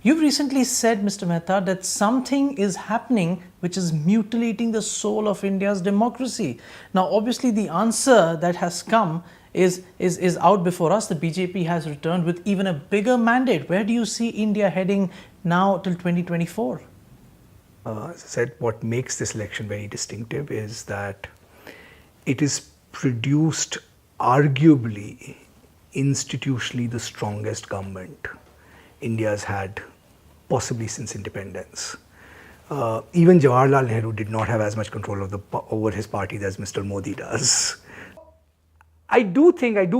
You've recently said, Mr. Mehta, that something is happening which is mutilating the soul of India's democracy. Now, obviously, the answer that has come is out before us. The BJP has returned with even a bigger mandate. Where do you see India heading now till 2024? As I said, what makes this election very distinctive is that it is produced arguably institutionally the strongest government India has had possibly since independence. Even Jawaharlal Nehru did not have as much control over his party as Mr. Modi does. I do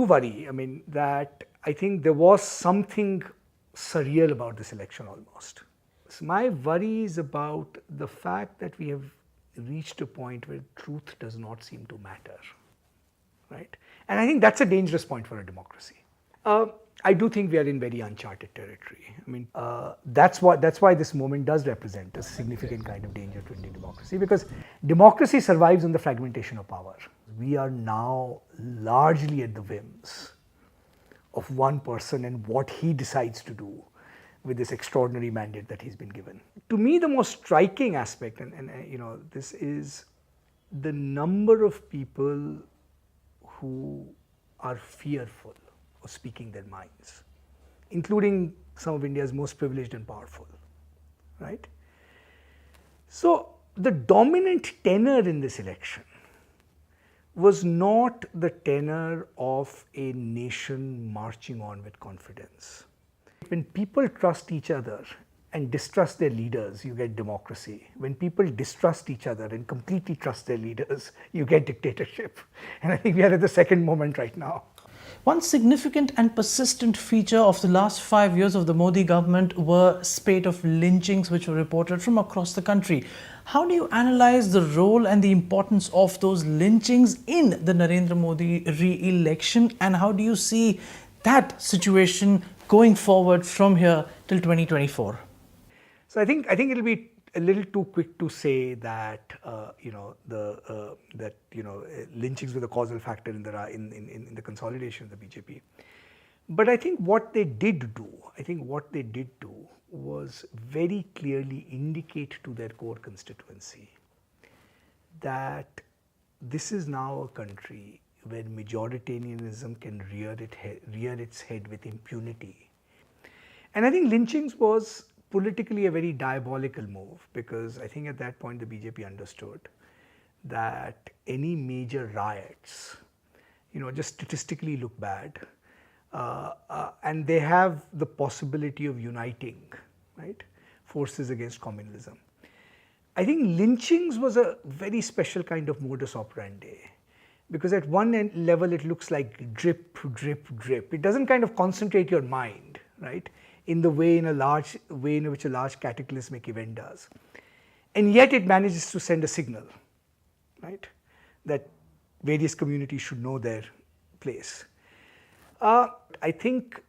worry, that I think there was something surreal about this election almost. So my worry is about the fact that we have reached a point where truth does not seem to matter, right? And I think that's a dangerous point for a democracy. I do think we are in very uncharted territory. That's why this moment does represent a significant kind of danger to Indian democracy, because democracy survives on the fragmentation of power. We are now largely at the whims of one person and what he decides to do with this extraordinary mandate that he's been given. To me, the most striking aspect, this is the number of people who are fearful of speaking their minds, including some of India's most privileged and powerful, right? So the dominant tenor in this election was not the tenor of a nation marching on with confidence. When people trust each other and distrust their leaders, you get democracy. When people distrust each other and completely trust their leaders, you get dictatorship. And I think we are at the second moment right now. One significant and persistent feature of the last 5 years of the Modi government were a spate of lynchings which were reported from across the country. How do you analyze the role and the importance of those lynchings in the Narendra Modi re-election, and how do you see that situation going forward from here till 2024? So I think it'll be a little too quick to say that lynchings were the causal factor in the consolidation of the BJP. But I think what they did do was very clearly indicate to their core constituency that this is now a country where majoritarianism can rear its head with impunity. And I think lynchings was politically a very diabolical move, because I think at that point the BJP understood that any major riots, just statistically look bad, and they have the possibility of uniting, right, forces against communalism. I think lynchings was a very special kind of modus operandi, because at one level it looks like drip, drip, drip. It doesn't kind of concentrate your mind, right, in the way in which a large cataclysmic event does. And yet it manages to send a signal, right, that various communities should know their place. I think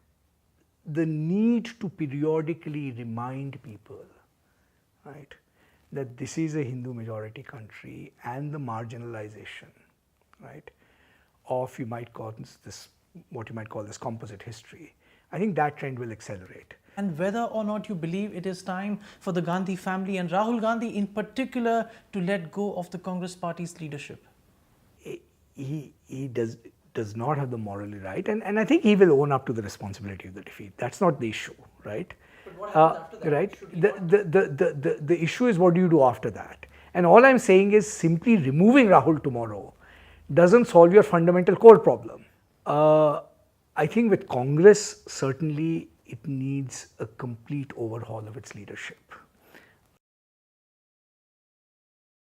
the need to periodically remind people, right, that this is a Hindu majority country, and the marginalization, right, of what you might call this composite history, I think that trend will accelerate. And whether or not you believe it is time for the Gandhi family and Rahul Gandhi in particular to let go of the Congress party's leadership? He does not have the moral right, and I think he will own up to the responsibility of the defeat. That's not the issue, right? But what happens after that? Right? The issue is, what do you do after that? And all I'm saying is, simply removing Rahul tomorrow doesn't solve your fundamental core problem. I think with Congress, certainly it needs a complete overhaul of its leadership.